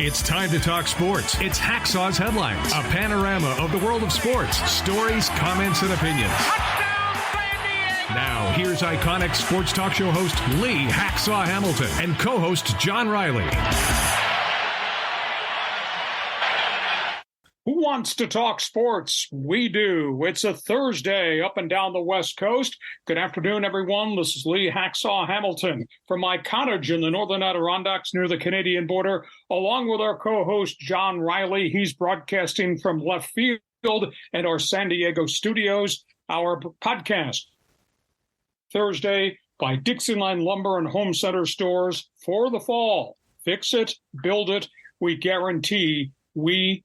It's time to talk sports. It's Hacksaw's Headlines, a panorama of the world of sports, stories, comments, and opinions. Now, here's iconic sports talk show host Lee Hacksaw Hamilton and co-host John Riley. Who wants to talk sports? We do. It's a Thursday up and down the West Coast. Good afternoon, everyone. This is Lee Hacksaw Hamilton from my cottage in the northern Adirondacks near the Canadian border, along with our co-host John Riley. He's broadcasting from left field and our San Diego studios. Our podcast, Thursday, by Dixieline Lumber and Home Center stores for the fall. Fix it, build it. We guarantee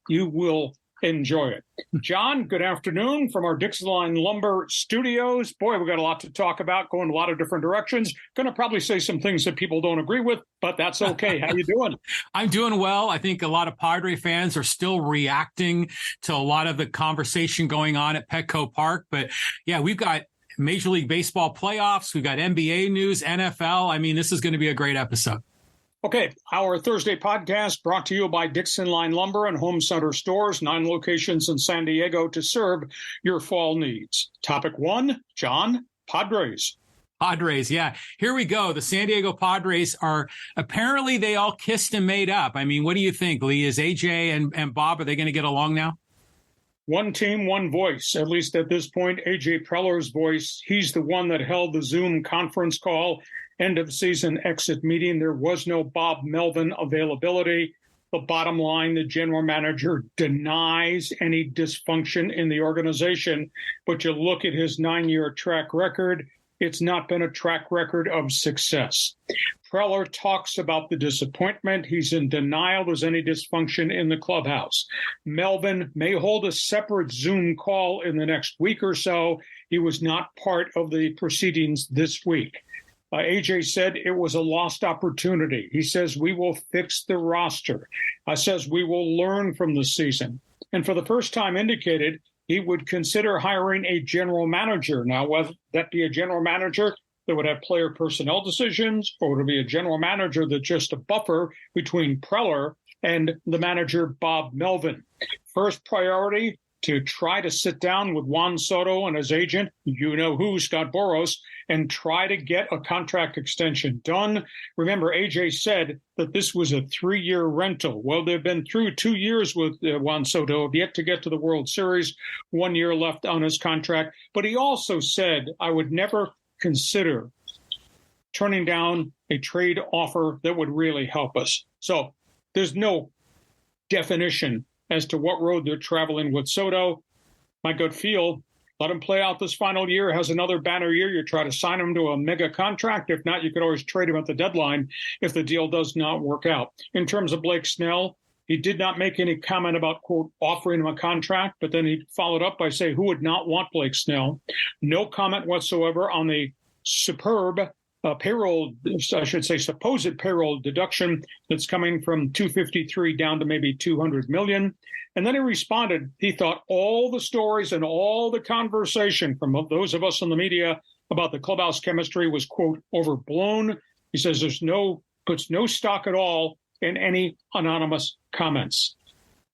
you will enjoy it. John, good afternoon from our Dixieline Lumber studios. Boy, we got a lot to talk about, going a lot of different directions. Going to probably say some things that people don't agree with, but that's okay. How you doing? I'm doing well. I think a lot of Padres fans are still reacting to a lot of the conversation going on at Petco Park. But yeah, we've got Major League Baseball playoffs. We've got NBA news, NFL. I mean, this is going to be a great episode. Okay, our Thursday podcast brought to you by Dixieline Lumber and Home Center stores, 9 locations in San Diego to serve your fall needs. Topic 1, John, Padres. Padres, yeah. Here we go. The San Diego Padres are, apparently they all kissed and made up. I mean, what do you think, Lee? Is AJ and Bob, are they going to get along now? One team, one voice, at least at this point. AJ Preller's voice. He's the one that held the Zoom conference call, end of season exit meeting. There was no Bob Melvin availability. The bottom line, the general manager denies any dysfunction in the organization. But you look at his 9-year track record, it's not been a track record of success. Preller talks about the disappointment. He's in denial there's any dysfunction in the clubhouse. Melvin may hold a separate Zoom call in the next week or so. He was not part of the proceedings this week. AJ said it was a lost opportunity. He says we will fix the roster. Says we will learn from the season. And for the first time indicated, he would consider hiring a general manager. Now, whether that be a general manager that would have player personnel decisions, or would it be a general manager that's just a buffer between Preller and the manager, Bob Melvin? First priority, to try to sit down with Juan Soto and his agent, you know who, Scott Boras, and try to get a contract extension done. Remember, AJ said that this was a 3-year rental. Well, they've been through 2 years with Juan Soto, have yet to get to the World Series, 1 year left on his contract. But he also said, I would never consider turning down a trade offer that would really help us. So there's no definition as to what road they're traveling with Soto. My gut feel, let him play out this final year, has another banner year. You try to sign him to a mega contract. If not, you could always trade him at the deadline if the deal does not work out. In terms of Blake Snell, he did not make any comment about, quote, offering him a contract, but then he followed up by saying who would not want Blake Snell. No comment whatsoever on the superb payroll, I should say supposed payroll deduction that's coming from 253 down to maybe 200 million. And then he responded, he thought all the stories and all the conversation from those of us in the media about the clubhouse chemistry was, quote, overblown. He says puts no stock at all in any anonymous comments.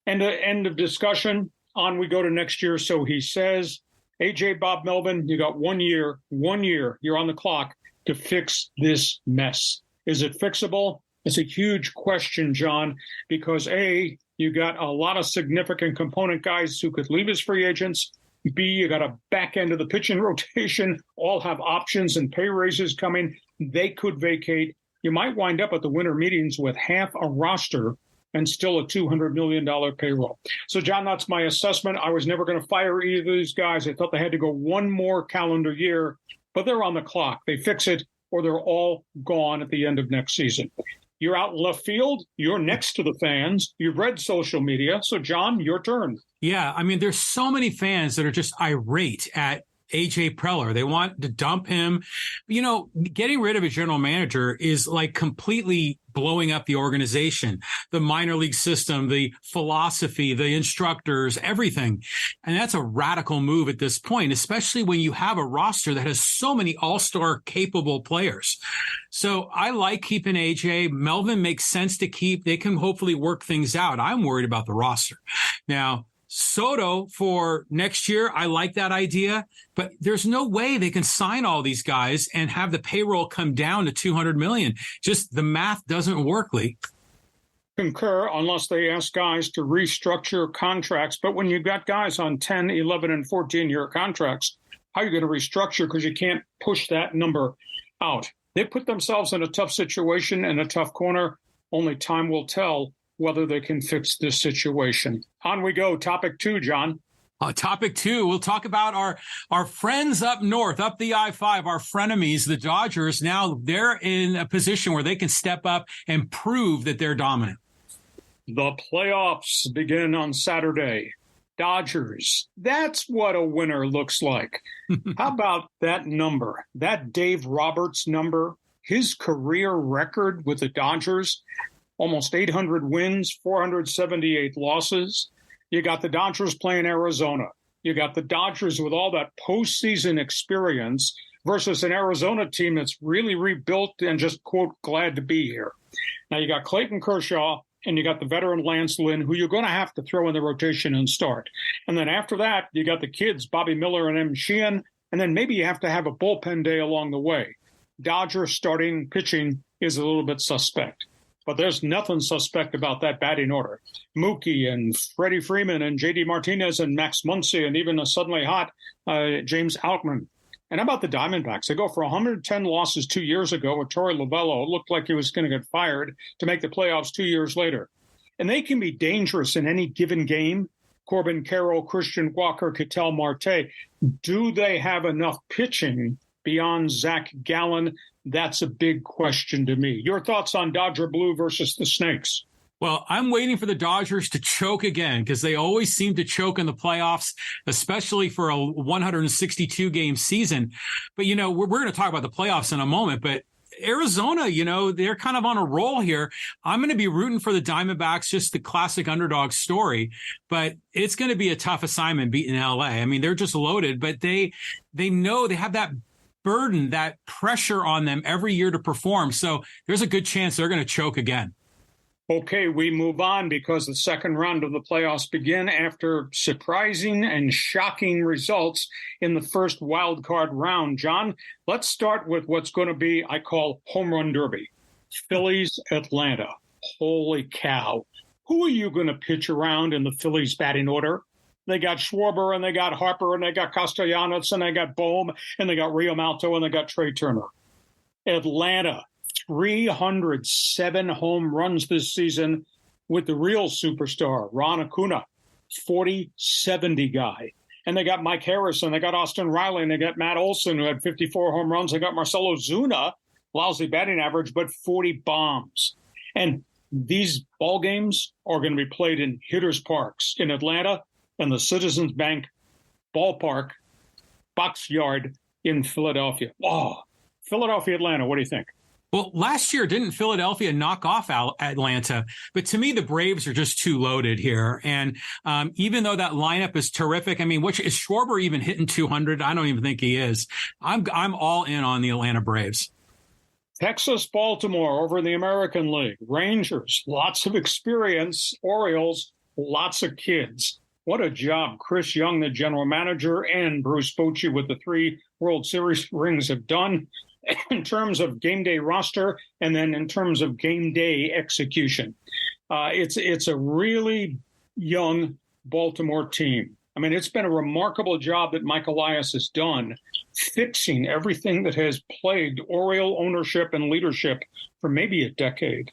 And the end of discussion. On we go to next year. So he says, AJ, Bob Melvin, you got 1 year, you're on the clock to fix this mess. Is it fixable? It's a huge question, John, because A, you got a lot of significant component guys who could leave as free agents. B, you got a back end of the pitching rotation, all have options and pay raises coming. They could vacate. You might wind up at the winter meetings with half a roster and still a $200 million payroll. So, John, that's my assessment. I was never going to fire either of these guys. I thought they had to go one more calendar year, but they're on the clock. They fix it or they're all gone at the end of next season. You're out in left field. You're next to the fans. You've read social media. So, John, your turn. Yeah, I mean, there's so many fans that are just irate at AJ Preller. They want to dump him. You know, getting rid of a general manager is like completely blowing up the organization, the minor league system, the philosophy, the instructors, everything. And that's a radical move at this point, especially when you have a roster that has so many all-star capable players. So I like keeping AJ. Melvin makes sense to keep. They can hopefully work things out. I'm worried about the roster. Now, Soto for next year, I like that idea, but there's no way they can sign all these guys and have the payroll come down to $200 million. Just the math doesn't work, Lee. Concur, unless they ask guys to restructure contracts. But when you've got guys on 10, 11, and 14-year contracts, how are you going to restructure because you can't push that number out? They put themselves in a tough situation and a tough corner. Only time will tell whether they can fix this situation. On we go. Topic 2, John. Topic 2, we'll talk about our friends up north, up the I-5, our frenemies, the Dodgers. Now they're in a position where they can step up and prove that they're dominant. The playoffs begin on Saturday. Dodgers, that's what a winner looks like. How about that number, that Dave Roberts number, his career record with the Dodgers? Almost 800 wins, 478 losses. You got the Dodgers playing Arizona. You got the Dodgers with all that postseason experience versus an Arizona team that's really rebuilt and just, quote, glad to be here. Now you got Clayton Kershaw and you got the veteran Lance Lynn, who you're going to have to throw in the rotation and start. And then after that, you got the kids, Bobby Miller and M. Sheehan, and then maybe you have to have a bullpen day along the way. Dodgers starting pitching is a little bit suspect. But there's nothing suspect about that batting order. Mookie and Freddie Freeman and J.D. Martinez and Max Muncy and even a suddenly hot James Outman. And how about the Diamondbacks? They go for 110 losses 2 years ago with Torey Lovullo. It looked like he was going to get fired to make the playoffs 2 years later. And they can be dangerous in any given game. Corbin Carroll, Christian Walker, Ketel Marte. Do they have enough pitching beyond Zach Gallen? That's a big question to me. Your thoughts on Dodger Blue versus the Snakes? Well, I'm waiting for the Dodgers to choke again because they always seem to choke in the playoffs, especially for a 162-game season. But, you know, we're going to talk about the playoffs in a moment, but Arizona, you know, they're kind of on a roll here. I'm going to be rooting for the Diamondbacks, just the classic underdog story, but it's going to be a tough assignment beating LA. I mean, they're just loaded, but they know they have that burden, that pressure on them every year to perform. So there's a good chance they're going to choke again. Okay, we move on because the second round of the playoffs begin after surprising and shocking results in the first wild card round. John, let's start with what's going to be, I call, home run derby. Phillies, Atlanta. Holy cow. Who are you going to pitch around in the Phillies batting order? They got Schwarber, and they got Harper, and they got Castellanos, and they got Bohm, and they got Rio Malto, and they got Trey Turner. Atlanta, 307 home runs this season with the real superstar, Ron Acuna, 40-70 guy. And they got Mike Harris, and they got Austin Riley, and they got Matt Olson, who had 54 home runs. They got Marcelo Zuna, lousy batting average, but 40 bombs. And these ball games are going to be played in hitters' parks in Atlanta and the Citizens Bank ballpark box yard in Philadelphia. Oh, Philadelphia, Atlanta, what do you think? Well, last year, didn't Philadelphia knock off Atlanta? But to me, the Braves are just too loaded here. And even though that lineup is terrific, I mean, is Schwarber even hitting 200? I don't even think he is. I'm all in on the Atlanta Braves. Texas, Baltimore over in the American League. Rangers, lots of experience. Orioles, lots of kids. What a job Chris Young, the general manager, and Bruce Bochy with the 3 World Series rings have done in terms of game day roster and then in terms of game day execution. It's a really young Baltimore team. I mean, it's been a remarkable job that Mike Elias has done fixing everything that has plagued Oriole ownership and leadership for maybe a decade.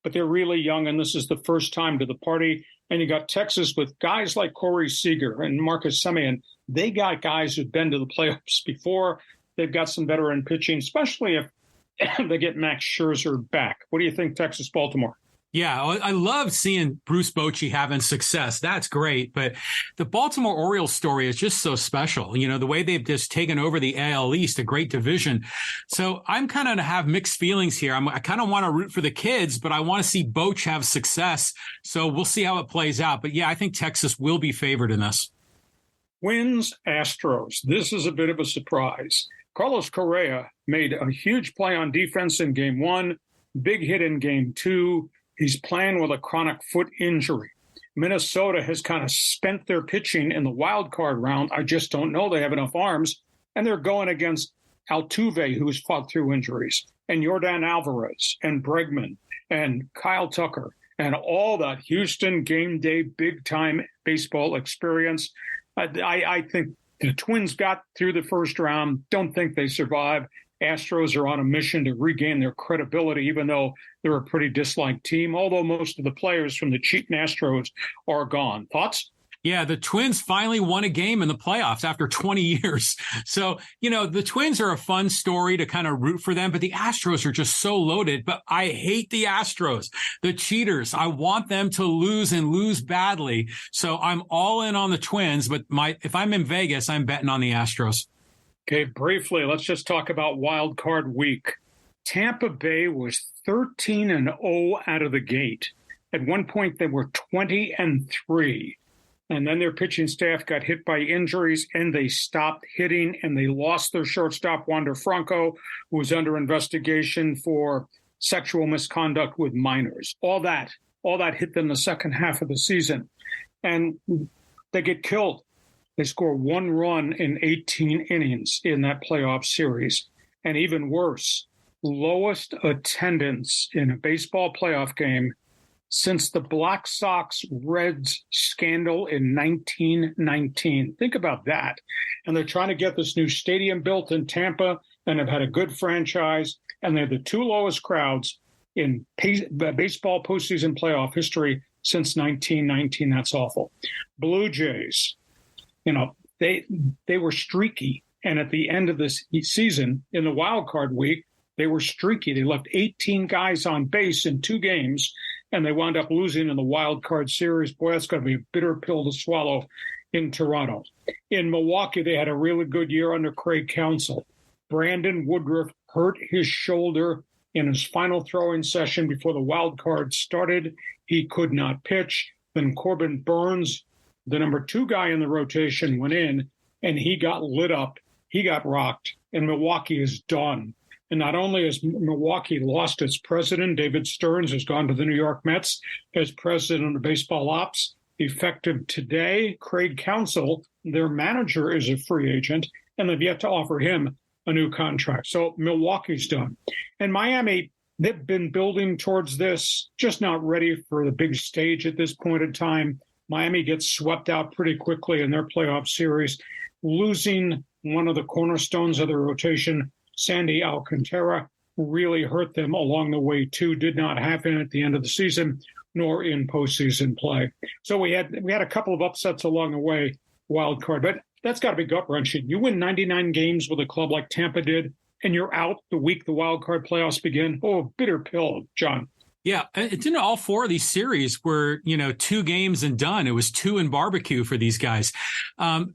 But they're really young, and this is the first time to the party. And you got Texas with guys like Corey Seager and Marcus Semien. They got guys who've been to the playoffs before. They've got some veteran pitching, especially if they get Max Scherzer back. What do you think, Texas, Baltimore? Yeah, I love seeing Bruce Bochy having success. That's great. But the Baltimore Orioles story is just so special. You know, the way they've just taken over the AL East, a great division. So I'm kind of have mixed feelings here. I kind of want to root for the kids, but I want to see Boch have success. So we'll see how it plays out. But yeah, I think Texas will be favored in this. Twins, Astros. This is a bit of a surprise. Carlos Correa made a huge play on defense in game one, big hit in game two. He's playing with a chronic foot injury. Minnesota has kind of spent their pitching in the wild card round. I just don't know. They have enough arms. And they're going against Altuve, who's fought through injuries, and Yordan Alvarez, and Bregman, and Kyle Tucker, and all that Houston game day big-time baseball experience. I think the Twins got through the first round. Don't think they survive. Astros are on a mission to regain their credibility, even though they're a pretty disliked team, although most of the players from the cheating Astros are gone. Thoughts? Yeah, the Twins finally won a game in the playoffs after 20 years. So, you know, the Twins are a fun story to kind of root for them, but the Astros are just so loaded. But I hate the Astros, the cheaters. I want them to lose and lose badly. So I'm all in on the Twins, but if I'm in Vegas, I'm betting on the Astros. Okay, briefly, let's just talk about wild card week. Tampa Bay was 13-0 out of the gate. At one point, they were 20-3. And then their pitching staff got hit by injuries, and they stopped hitting, and they lost their shortstop, Wander Franco, who was under investigation for sexual misconduct with minors. All that hit them the second half of the season. And they get killed. They score one run in 18 innings in that playoff series. And even worse, lowest attendance in a baseball playoff game since the Black Sox-Reds scandal in 1919. Think about that. And they're trying to get this new stadium built in Tampa and have had a good franchise. And they're the two lowest crowds in baseball postseason playoff history since 1919. That's awful. Blue Jays. You know, they were streaky. And at the end of this season, in the wild card week, they were streaky. They left 18 guys on base in 2 games, and they wound up losing in the wild card series. Boy, that's going to be a bitter pill to swallow in Toronto. In Milwaukee, they had a really good year under Craig Counsell. Brandon Woodruff hurt his shoulder in his final throwing session before the wild card started. He could not pitch. Then Corbin Burns, the number 2 guy in the rotation, went in, and he got lit up. He got rocked, and Milwaukee is done. And not only has Milwaukee lost its president, David Stearns has gone to the New York Mets as president of baseball ops. Effective today, Craig Counsell, their manager, is a free agent, and they've yet to offer him a new contract. So Milwaukee's done. And Miami, they've been building towards this, just not ready for the big stage at this point in time. Miami gets swept out pretty quickly in their playoff series, losing one of the cornerstones of their rotation. Sandy Alcantara really hurt them along the way, too. Did not happen at the end of the season, nor in postseason play. So we had a couple of upsets along the way, wild card. But that's got to be gut-wrenching. You win 99 games with a club like Tampa did, and you're out the week the wild card playoffs begin. Oh, bitter pill, John. Yeah, it didn't all 4 of these series were, 2 games and done. It was 2 in barbecue for these guys.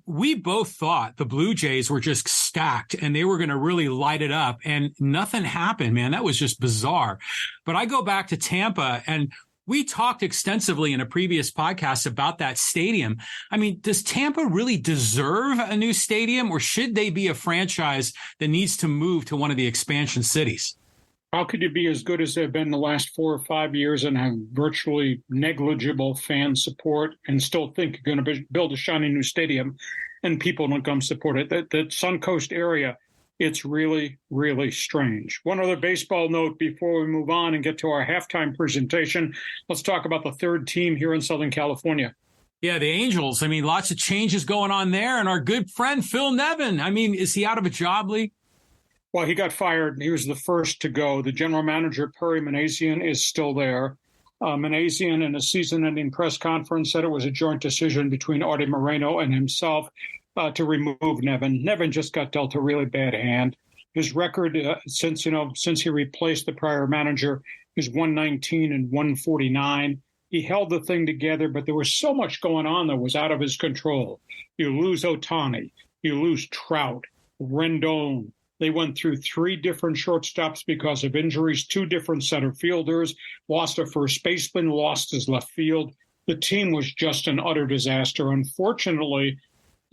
We both thought the Blue Jays were just stacked and they were going to really light it up, and nothing happened, man. That was just bizarre. But I go back to Tampa, and we talked extensively in a previous podcast about that stadium. I mean, does Tampa really deserve a new stadium, or should they be a franchise that needs to move to one of the expansion cities? How could you be as good as they've been the last 4 or 5 years and have virtually negligible fan support and still think you're going to build a shiny new stadium and people don't come support it? That Suncoast area, it's really, really strange. One other baseball note before we move on and get to our halftime presentation. Let's talk about the third team here in Southern California. Yeah, the Angels. I mean, lots of changes going on there. And our good friend, Phil Nevin. I mean, is he out of a job, Lee? Well, he got fired. He was the first to go. The general manager, Perry Manassian, is still there. Manassian, in a season-ending press conference, said it was a joint decision between Artie Moreno and himself to remove Nevin. Nevin just got dealt a really bad hand. His record since he replaced the prior manager He was 119 and 149. He held the thing together, but there was so much going on that was out of his control. You lose Ohtani, you lose Trout, Rendon. They went through 3 different shortstops because of injuries, 2 different center fielders, lost a first baseman, lost his left field. The team was just an utter disaster. Unfortunately,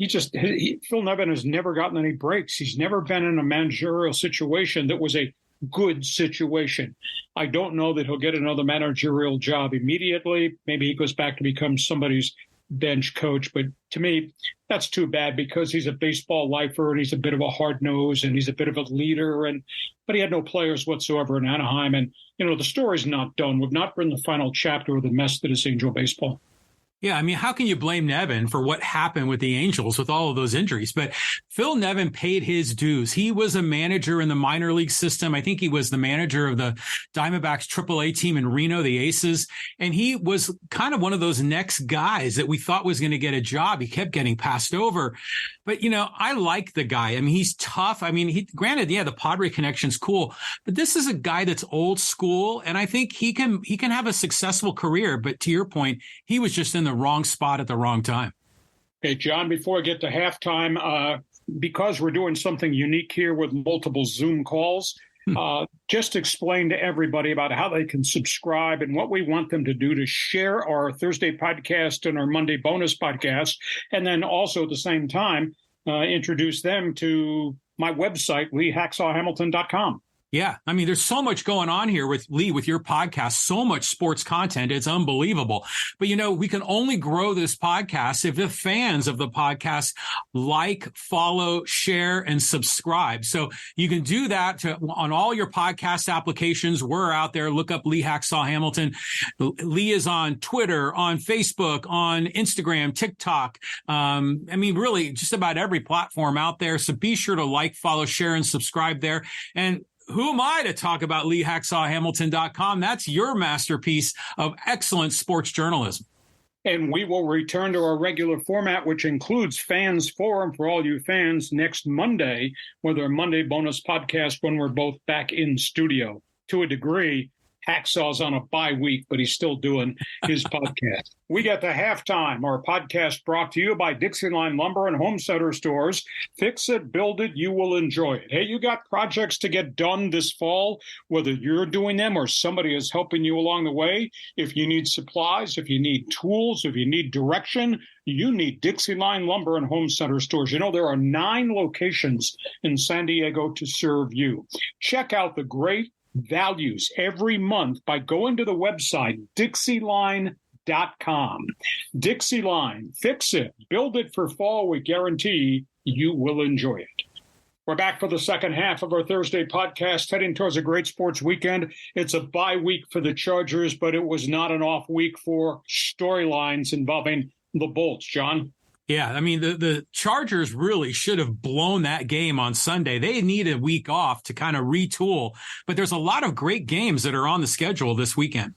Phil Nevin has never gotten any breaks. He's never been in a managerial situation that was a good situation. I don't know that he'll get another managerial job immediately. Maybe he goes back to become somebody's bench coach. But to me, that's too bad because he's a baseball lifer and he's a bit of a hard nose and he's a bit of a leader. But he had no players whatsoever in Anaheim. And, the story's not done. We've not written the final chapter of the mess that is Angel baseball. Yeah, I mean, how can you blame Nevin for what happened with the Angels with all of those injuries? But Phil Nevin paid his dues. He was a manager in the minor league system. I think he was the manager of the Diamondbacks AAA team in Reno, the Aces. And he was kind of one of those next guys that we thought was going to get a job. He kept getting passed over. But, I like the guy. I mean, he's tough. I mean, granted, the Padre connection's cool, but this is a guy that's old school. And I think he can have a successful career. But to your point, he was just in the wrong spot at the wrong time. Okay, John, before I get to halftime, because we're doing something unique here with multiple Zoom calls, just explain to everybody about how they can subscribe and what we want them to do to share our Thursday podcast and our Monday bonus podcast. And then also at the same time, introduce them to my website, LeeHacksawHamilton.com. Yeah. I mean, there's so much going on here with Lee, with your podcast, so much sports content. It's unbelievable. But, we can only grow this podcast if the fans of the podcast like, follow, share, and subscribe. So you can do that on all your podcast applications. We're out there. Look up Lee Hacksaw Hamilton. Lee is on Twitter, on Facebook, on Instagram, TikTok. Really just about every platform out there. So be sure to like, follow, share, and subscribe there. And who am I to talk about LeeHacksawHamilton.com? That's your masterpiece of excellent sports journalism. And we will return to our regular format, which includes Fans Forum for all you fans next Monday, with our Monday bonus podcast when we're both back in studio. To a degree, Hacksaw's on a bye week, but he's still doing his podcast. We get to halftime. Our podcast brought to you by Dixieline Lumber and Home Center Stores. Fix it, build it, you will enjoy it. Hey, you got projects to get done this fall, whether you're doing them or somebody is helping you along the way. If you need supplies, if you need tools, if you need direction, you need Dixieline Lumber and Home Center Stores. There are 9 locations in San Diego to serve you. Check out the great values every month by going to the website Dixieline.com. Dixieline, fix it, build it for fall. We guarantee you will enjoy it. We're back for the second half of our Thursday podcast, heading towards a great sports weekend. It's a bye week for the Chargers, but it was not an off week for storylines involving the Bolts. John? Yeah, I mean, the Chargers really should have blown that game on Sunday. They need a week off to kind of retool, but there's a lot of great games that are on the schedule this weekend.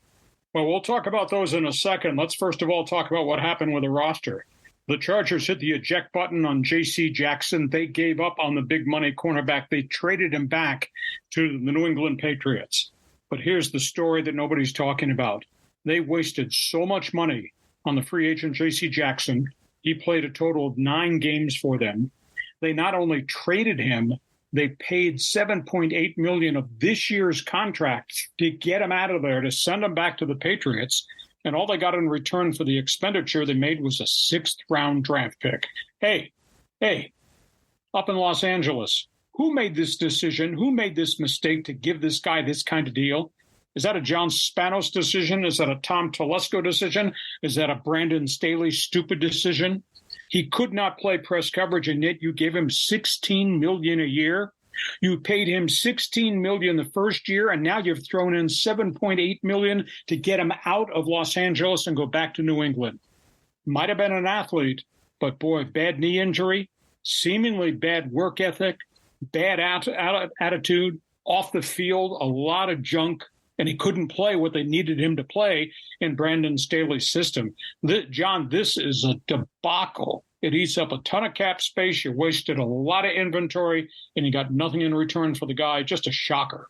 Well, we'll talk about those in a second. Let's first of all talk about what happened with the roster. The Chargers hit the eject button on J.C. Jackson. They gave up on the big money cornerback. They traded him back to the New England Patriots. But here's the story that nobody's talking about. They wasted so much money on the free agent J.C. Jackson. He played a total of 9 games for them. They not only traded him, they paid $7.8 million of this year's contract to get him out of there, to send him back to the Patriots. And all they got in return for the expenditure they made was a 6th-round draft pick. Hey, up in Los Angeles, who made this decision? Who made this mistake to give this guy this kind of deal? Is that a John Spanos decision? Is that a Tom Telesco decision? Is that a Brandon Staley stupid decision? He could not play press coverage, and yet you gave him $16 million a year. You paid him $16 million the first year, and now you've thrown in $7.8 million to get him out of Los Angeles and go back to New England. Might have been an athlete, but boy, bad knee injury, seemingly bad work ethic, bad attitude, off the field, a lot of junk. And he couldn't play what they needed him to play in Brandon Staley's system. John, this is a debacle. It eats up a ton of cap space. You wasted a lot of inventory, and you got nothing in return for the guy. Just a shocker.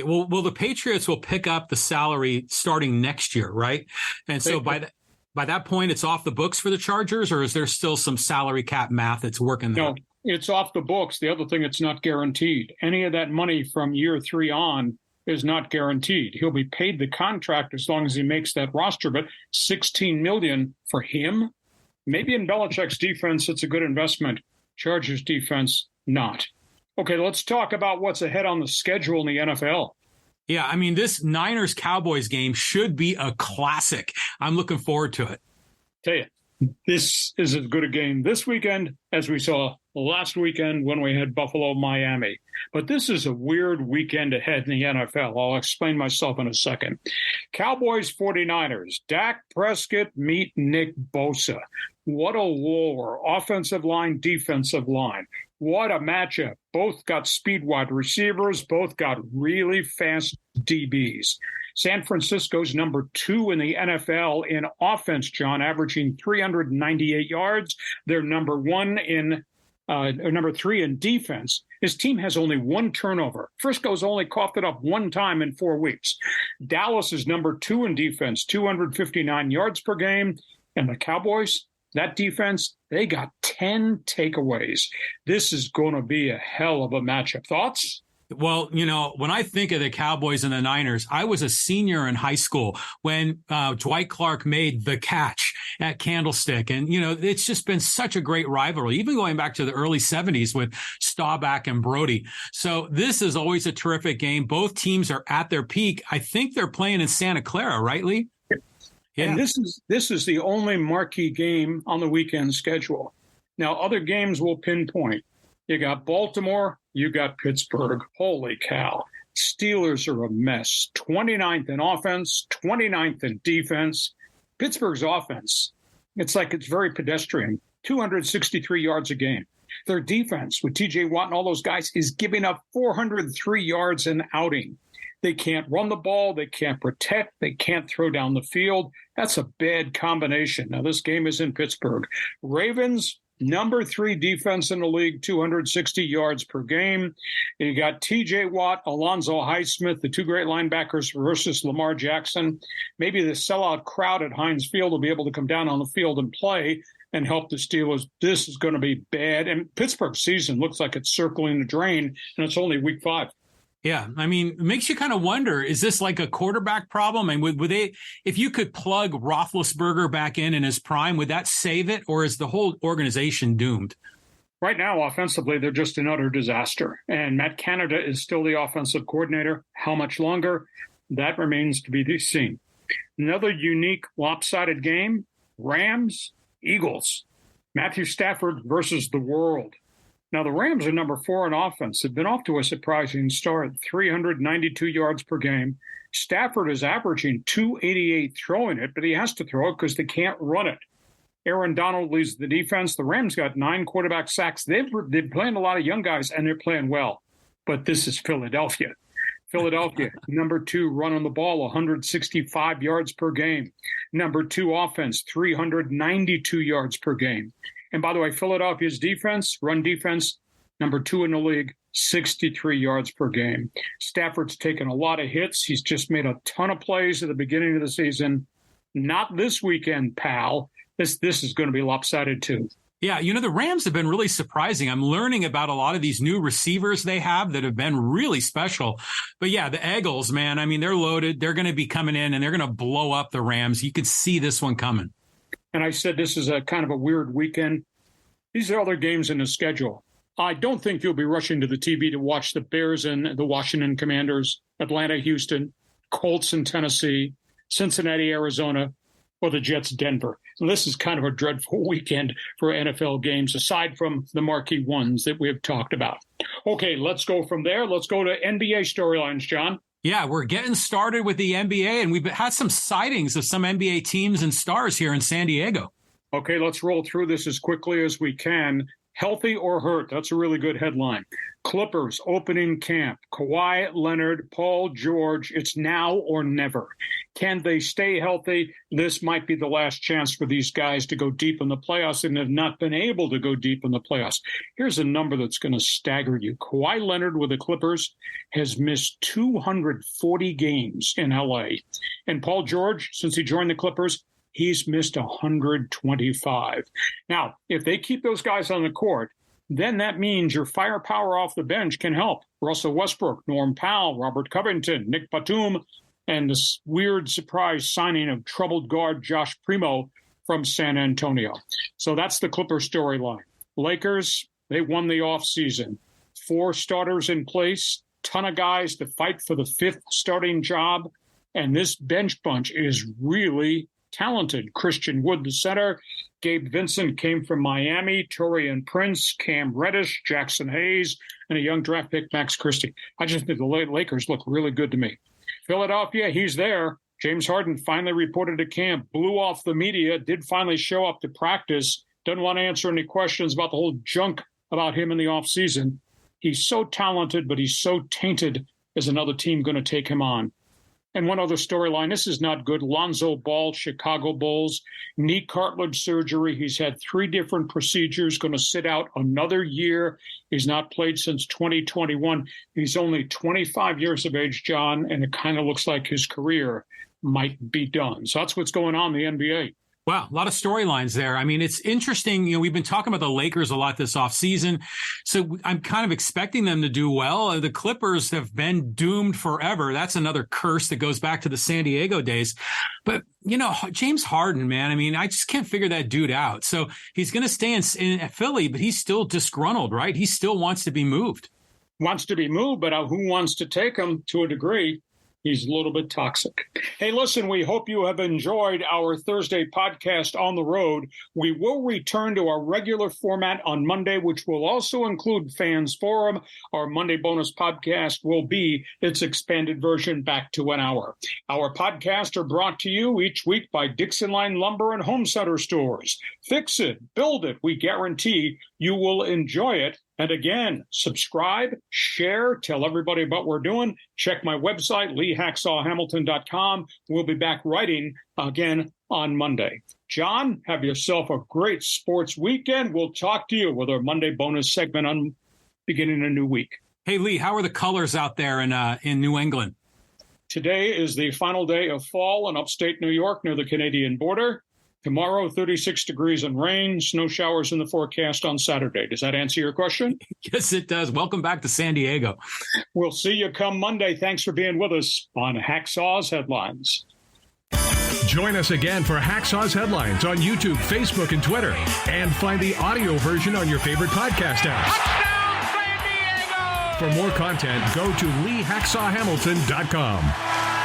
Well, the Patriots will pick up the salary starting next year, right? And so by that point, it's off the books for the Chargers, or is there still some salary cap math that's working there? No, it's off the books. The other thing, it's not guaranteed. Any of that money from year 3 on is not guaranteed. He'll be paid the contract as long as he makes that roster, but $16 million for him? Maybe in Belichick's defense, it's a good investment. Chargers defense, not. Okay, let's talk about what's ahead on the schedule in the NFL. Yeah, I mean, this Niners-Cowboys game should be a classic. I'm looking forward to it. Tell you, this is as good a game this weekend as we saw last weekend when we had Buffalo-Miami. But this is a weird weekend ahead in the NFL. I'll explain myself in a second. Cowboys-49ers. Dak Prescott meet Nick Bosa. What a war. Offensive line, defensive line. What a matchup. Both got speed wide receivers. Both got really fast DBs. San Francisco's number 2 in the NFL in offense, John, averaging 398 yards. They're number 3 in defense. His team has only 1 turnover. Frisco's only coughed it up 1 time in 4 weeks. Dallas is number 2 in defense, 259 yards per game. And the Cowboys, that defense, they got 10 takeaways. This is going to be a hell of a matchup. Thoughts? Well, when I think of the Cowboys and the Niners, I was a senior in high school when Dwight Clark made the catch at Candlestick. And, it's just been such a great rivalry, even going back to the early 70s with Staubach and Brody. So this is always a terrific game. Both teams are at their peak. I think they're playing in Santa Clara, right, Lee? Yeah. And this is the only marquee game on the weekend schedule. Now, other games will pinpoint. You got Baltimore, you got Pittsburgh. Holy cow. Steelers are a mess. 29th in offense, 29th in defense. Pittsburgh's offense, it's very pedestrian. 263 yards a game. Their defense with TJ Watt and all those guys is giving up 403 yards an outing. They can't run the ball. They can't protect. They can't throw down the field. That's a bad combination. Now, this game is in Pittsburgh. Ravens, number 3 defense in the league, 260 yards per game. And you got T.J. Watt, Alonzo Highsmith, the 2 great linebackers versus Lamar Jackson. Maybe the sellout crowd at Heinz Field will be able to come down on the field and play and help the Steelers. This is going to be bad. And Pittsburgh's season looks like it's circling the drain, and it's only week 5. Yeah, I mean, it makes you kind of wonder, is this like a quarterback problem? And would they, if you could plug Roethlisberger back in his prime, would that save it? Or is the whole organization doomed? Right now, offensively, they're just an utter disaster. And Matt Canada is still the offensive coordinator. How much longer? That remains to be seen. Another unique lopsided game, Rams, Eagles. Matthew Stafford versus the world. Now, the Rams are number 4 in offense. They've been off to a surprising start, 392 yards per game. Stafford is averaging 288 throwing it, but he has to throw it because they can't run it. Aaron Donald leads the defense. The Rams got 9 quarterback sacks. They've playing a lot of young guys, and they're playing well. But this is Philadelphia. Philadelphia, number 2, run on the ball, 165 yards per game. Number 2 offense, 392 yards per game. And by the way, Philadelphia's defense, run defense, number 2 in the league, 63 yards per game. Stafford's taken a lot of hits. He's just made a ton of plays at the beginning of the season. Not this weekend, pal. This is going to be lopsided too. Yeah, the Rams have been really surprising. I'm learning about a lot of these new receivers they have that have been really special. But yeah, the Eagles, man, I mean, they're loaded. They're going to be coming in and they're going to blow up the Rams. You could see this one coming. And I said this is a kind of a weird weekend. These are other games in the schedule. I don't think you'll be rushing to the TV to watch the Bears and the Washington Commanders, Atlanta, Houston, Colts in Tennessee, Cincinnati, Arizona, or the Jets, Denver. So this is kind of a dreadful weekend for NFL games, aside from the marquee ones that we have talked about. Okay, let's go from there. Let's go to NBA storylines, John. Yeah, we're getting started with the NBA, and we've had some sightings of some NBA teams and stars here in San Diego. Okay, let's roll through this as quickly as we can. Healthy or hurt? That's a really good headline. Clippers opening camp. Kawhi Leonard, Paul George. It's now or never. Can they stay healthy? This might be the last chance for these guys to go deep in the playoffs and have not been able to go deep in the playoffs. Here's a number that's going to stagger you. Kawhi Leonard with the Clippers has missed 240 games in L.A. And Paul George, since he joined the Clippers, he's missed 125. Now, if they keep those guys on the court, then that means your firepower off the bench can help. Russell Westbrook, Norm Powell, Robert Covington, Nick Batum, and this weird surprise signing of troubled guard Josh Primo from San Antonio. So that's the Clipper storyline. Lakers, they won the offseason. 4 starters in place, ton of guys to fight for the 5th starting job, and this bench bunch is really talented. Christian Wood, the center. Gabe Vincent came from Miami. Taurean Prince, Cam Reddish, Jackson Hayes, and a young draft pick, Max Christie. I just think the Lakers look really good to me. Philadelphia, he's there. James Harden finally reported to camp, blew off the media, did finally show up to practice. Doesn't want to answer any questions about the whole junk about him in the offseason. He's so talented, but he's so tainted. Is another team going to take him on? And one other storyline, this is not good. Lonzo Ball, Chicago Bulls, knee cartilage surgery. He's had 3 different procedures, going to sit out another year. He's not played since 2021. He's only 25 years of age, John, and it kind of looks like his career might be done. So that's what's going on in the NBA. Wow, a lot of storylines there. I mean, it's interesting. You know, we've been talking about the Lakers a lot this offseason, so I'm kind of expecting them to do well. The Clippers have been doomed forever. That's another curse that goes back to the San Diego days. But, you know, James Harden, man, I mean, I just can't figure that dude out. So he's going to stay in Philly, but he's still disgruntled, right? He still wants to be moved. Wants to be moved, but who wants to take him to a degree? He's a little bit toxic. Hey, listen, we hope you have enjoyed our Thursday podcast on the road. We will return to our regular format on Monday, which will also include Fans Forum. Our Monday bonus podcast will be its expanded version back to an hour. Our podcasts are brought to you each week by Dixon Line Lumber and Home Center stores. Fix it, build it. We guarantee you will enjoy it. And again, subscribe, share, tell everybody about what we're doing. Check my website, LeeHacksawHamilton.com. We'll be back writing again on Monday. John, have yourself a great sports weekend. We'll talk to you with our Monday bonus segment on beginning a new week. Hey, Lee, how are the colors out there in New England? Today is the final day of fall in upstate New York near the Canadian border. Tomorrow, 36 degrees and rain, snow showers in the forecast on Saturday. Does that answer your question? Yes, it does. Welcome back to San Diego. We'll see you come Monday. Thanks for being with us on Hacksaw's Headlines. Join us again for Hacksaw's Headlines on YouTube, Facebook, and Twitter. And find the audio version on your favorite podcast apps. Touchdown, San Diego! For more content, go to LeeHacksawHamilton.com.